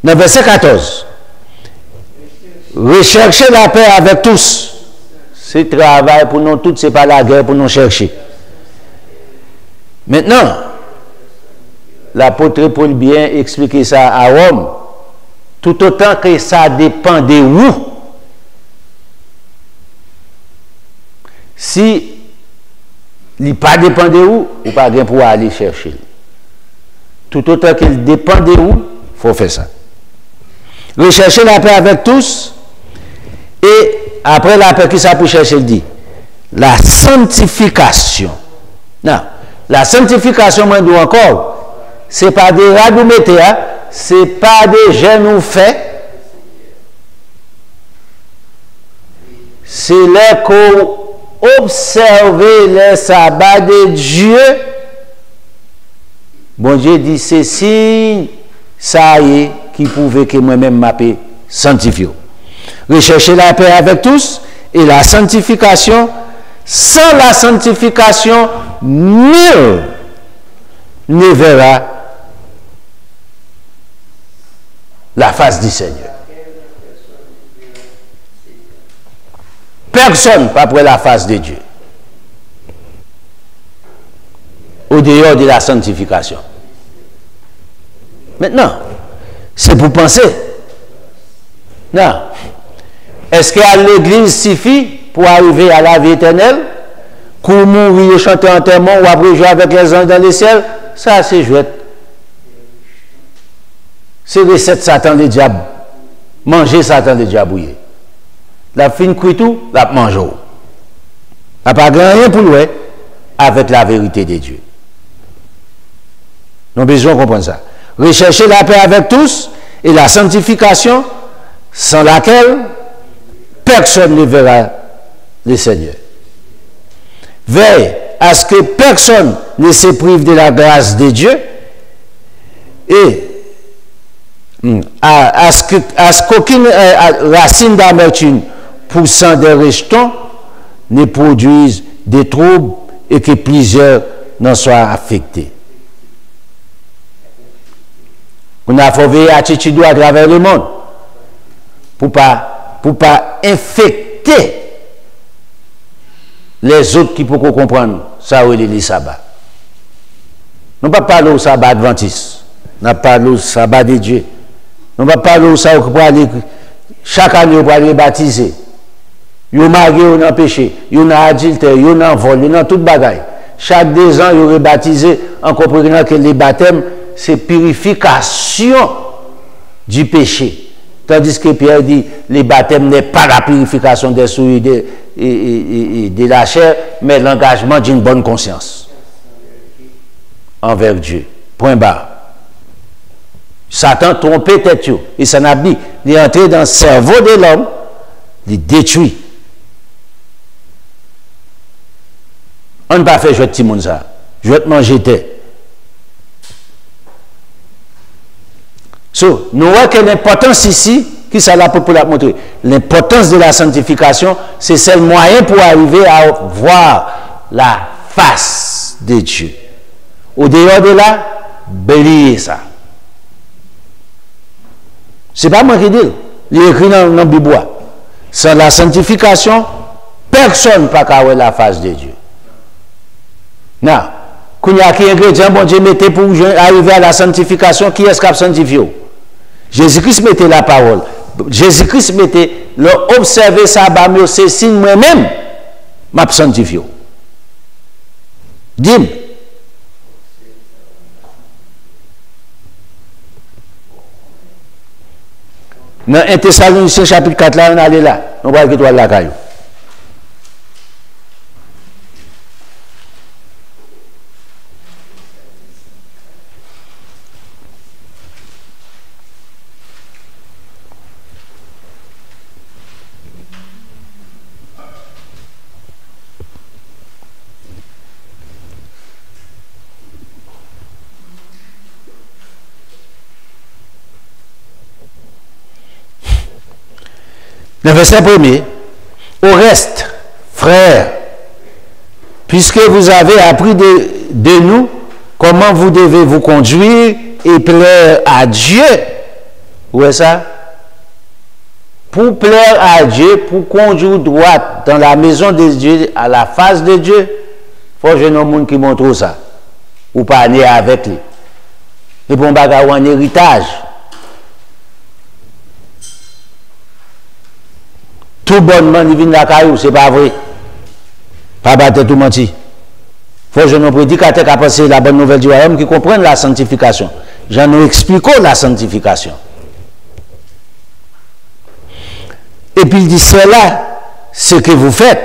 Dans verset 14. Recherchez la paix avec tous. C'est travail pour nous tous, c'est pas la guerre pour nous chercher. Maintenant, l'apôtre Paul bien expliquer ça à Rome, tout autant que ça dépend de où. Si il n'est pas dépend de où, ou pas bien pour aller chercher. Tout autant qu'il dépend de où, il faut faire ça. Rechercher la paix avec tous, et après la paix, qui ça pour chercher, il dit, la sanctification. Non, la sanctification, moi, je encore, ce n'est pas des radoumétés, hein? Ce n'est pas des jeunes ou faits. C'est là qu'on observe le sabbat de Dieu. Bon Dieu dit, c'est signe, ça y est, qui pouvait que moi-même m'appelle sanctifié. Recherchez la paix avec tous et la sanctification. Sans la sanctification, nul ne verra la face du Seigneur. Personne pas pour la face de Dieu. Au dehors de la sanctification. Maintenant, c'est pour penser. Non. Est-ce qu'à l'église suffit pour arriver à la vie éternelle? Pour mourir, chanter enterrement ou après jouer avec les anges dans les ciels? Ça, c'est jouet. C'est recette Satan le diable. Manger Satan le diable. La fin cuit tout, la mange. n'a pas rien pour lui avec la vérité de Dieu. Nous avons besoin de comprendre ça. Rechercher la paix avec tous et la sanctification sans laquelle personne ne verra le Seigneur. Veille à ce que personne ne se prive de la grâce de Dieu et à ce qu'aucune racine d'amertume poussant des rejetons ne produise des troubles et que plusieurs n'en soient affectés. On a fait veiller attitude à travers le monde pour pas infecter les autres qui peuvent comprendre ça où est le sabbat. Nous ne parlons pas au sabbat adventiste, nous parlons au sabbat de Dieu. Nous ne parlons pas au sabbat pour aller chaque année pour aller baptiser. Ils ont marié, ils ont péché, ils ont adultère, ils ont vol, ils ont toute bagaille. Chaque 2 ans, ils ont baptisé en comprenant que les baptêmes, c'est purification du péché. Tandis que Pierre dit, les baptêmes n'est pas la purification des souillures de la chair, mais l'engagement d'une bonne conscience envers Dieu. Point barre. Satan trompé tête, et ça n'a dit, il est entré dans le cerveau de l'homme, il détruit. On ne peut pas faire jouer petit monde ça. Je vais te manger tête. So, nous voyons que l'importance ici, qui ça là pour la montrer, l'importance de la sanctification, c'est le moyen pour arriver à voir la face de Dieu. Au dehors de là, bélier ça. C'est pas moi qui dis, il est écrit dans le Bible. Sans la sanctification, personne ne peut pas voir la face de Dieu. Non. Quand il y a qui ingrédient, bon Dieu mettait pour arriver à la sanctification, qui est-ce qui a sanctifié? Jésus-Christ mettait la parole. Jésus-Christ mettait l'observer ça, c'est signe moi-même, m'a sanctifié. Dis-moi. Dans 1 Thessaloniciens chapitre 4, là, on allait là. On va aller la caillou. Le verset 1er, au reste, frères, puisque vous avez appris de nous comment vous devez vous conduire et plaire à Dieu, où est ça? Pour plaire à Dieu, pour conduire droit dans la maison de Dieu, à la face de Dieu, il faut que un monde qui montre ça, ou pas aller avec lui. Et pour avoir un héritage. Tout bonnement, il vient de la caillou, c'est pas vrai. Pas battre tout menti. Faut que nos prédicateurs qui a passé la bonne nouvelle du royaume qui comprennent la sanctification. J'en nous expliquons la sanctification. Et puis il dit, c'est là ce que vous faites.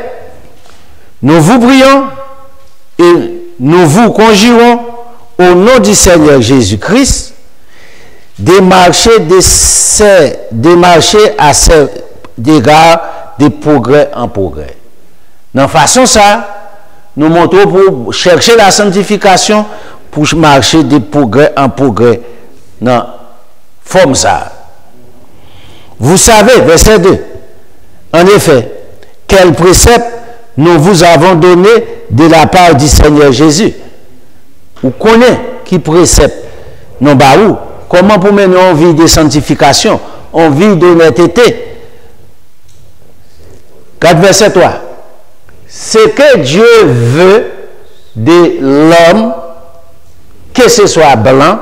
Nous vous prions et nous vous conjurons au nom du Seigneur Jésus-Christ de marcher à cet égard de progrès en progrès. Dans façon ça, nous montrons pour chercher la sanctification, pour marcher de progrès en progrès. Dans forme ça. Vous savez, verset 2, en effet, quel précepte nous vous avons donné de la part du Seigneur Jésus. Vous connaissez qui précepte non baou. Comment pour mener une vie de sanctification, une vie d'honnêteté. 4 verset 3. Ce que Dieu veut de l'homme, que ce soit blanc,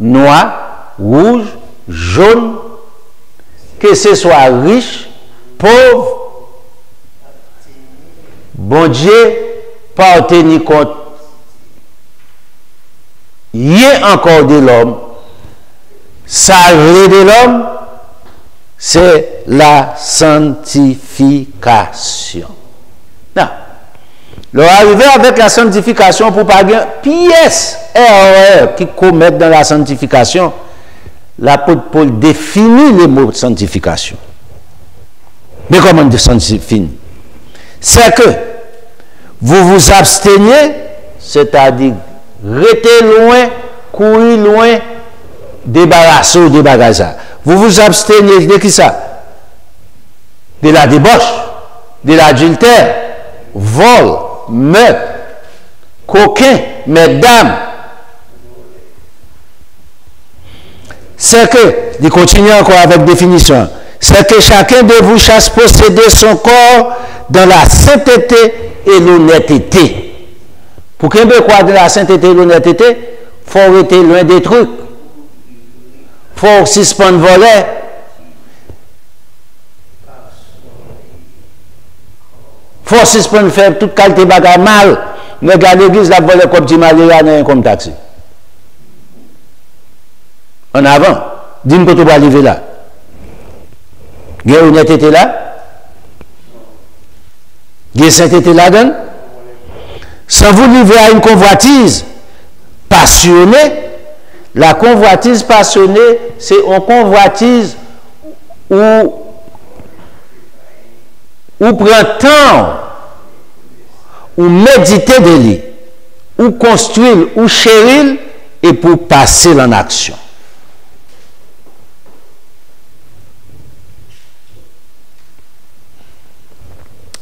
noir, rouge, jaune, que ce soit riche, pauvre, bon Dieu, pas tenir compte. Il y a encore de l'homme. Salvé de l'homme, c'est la sanctification. Non. L'arrivée avec la sanctification pour pas bien pièce erreur qui commettent dans la sanctification, l'apôtre Paul définit le mot sanctification. Mais comment on définit? C'est que vous vous absteniez, c'est-à-dire restez loin, courir loin, débarrasser des bagages. Vous vous abstenez de qui ça? De la débauche, de l'adultère, vol, meurtre, coquin, mesdames. C'est que, il continue encore avec définition, c'est que chacun de vous chasse posséder son corps dans la sainteté et l'honnêteté. Pour qu'il y croire dans la sainteté et l'honnêteté, il faut rester loin des trucs. Il faut suspendre voler. Il faut suspendre faire toute qualité de bagarre mal. Mais regarde l'église, la voler comme petit malade, comme taxi. En avant, dis-moi que tu vas arriver là. Il y a honnêteté là. Il y a sainteté là-dedans. Sans vous livrer à une convoitise passionnée. La convoitise passionnée, c'est une convoitise où prend temps, ou méditer de lui, ou construire, ou chérir, et pour passer en action.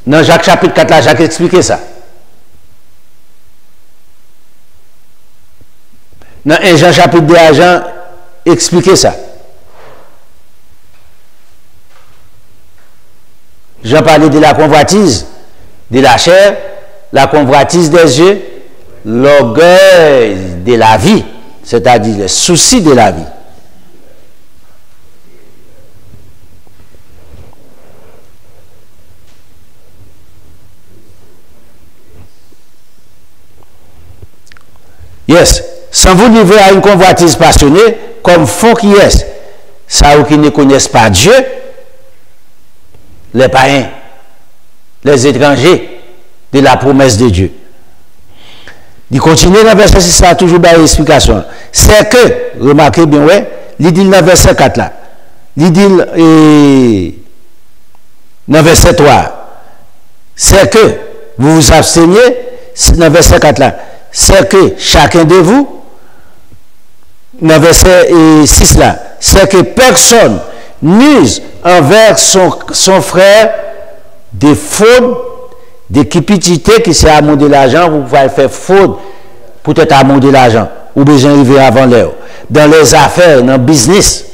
Dans Jacques chapitre 4, là, Jacques expliqué ça. Dans 1 Jean chapitre 2, Jean expliqué ça. Jean parlait de la convoitise, de la chair, la convoitise des yeux, l'orgueil de la vie, c'est-à-dire le souci de la vie. Yes, sans vous livrer à une convoitise passionnée, comme font qui est, ça ou qui ne connaissent pas Dieu, les païens, les étrangers de la promesse de Dieu. Il continue dans le verset 6, ça a toujours dans l'explication. C'est que, remarquez bien, ouais, il dit dans le verset 4 là, il dit dans le verset 3, c'est que vous vous absteniez, dans le verset 4 là, c'est que chacun de vous, dans le verset 6 là, c'est que personne n'use envers son frère des fautes, des cupidité qui c'est amour de l'argent, vous pouvez faire faute pour être amour de l'argent, ou besoin d'arriver avant l'heure. Dans les affaires, dans le business.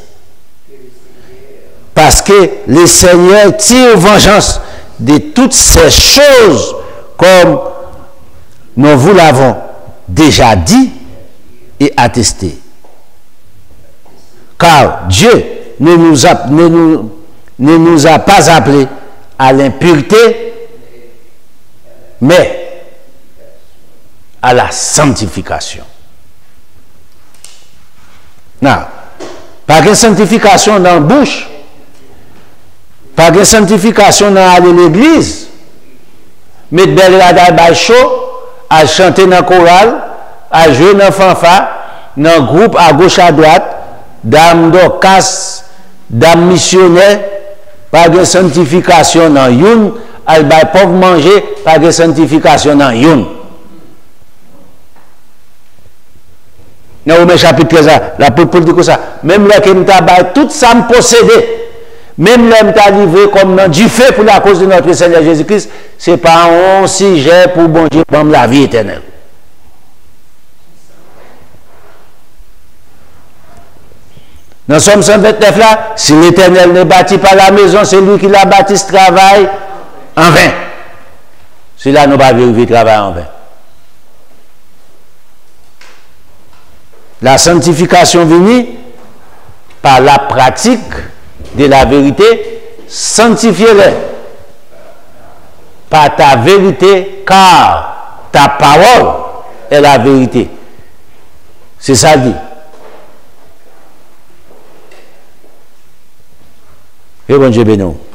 Parce que le Seigneur tire vengeance de toutes ces choses comme nous vous l'avons déjà dit et attesté. Car Dieu ne nous a pas appelés à l'impureté, mais à la sanctification. Non, pas de sanctification dans la bouche, pas de sanctification dans aller l'église, mettre belle radar by show, à chanter dans le choral, à jouer dans le fanfare, dans le groupe à gauche à droite, dame d'orchestre, dame missionnaire, pas de sanctification dans une, elle va pauvre manger, pas de sanctification dans une. Dans Romains chapitre 13, l'apôtre Paul dit que ça, même là que nous avons tout ça me possédé, même là nous avons livré comme dans du feu pour la cause de notre Seigneur Jésus-Christ, ce n'est pas un sujet pour bon Dieu pour la vie éternelle. Dans Somme 129 là, si l'Éternel ne bâtit pas la maison, c'est lui qui la bâtit, ce travail en vain. Si là, nous ne pas vérifier le travail en vain. La sanctification venue par la pratique de la vérité, sanctifie-les par ta vérité, car ta parole est la vérité. C'est ça dit. Et bon Dieu bénisse.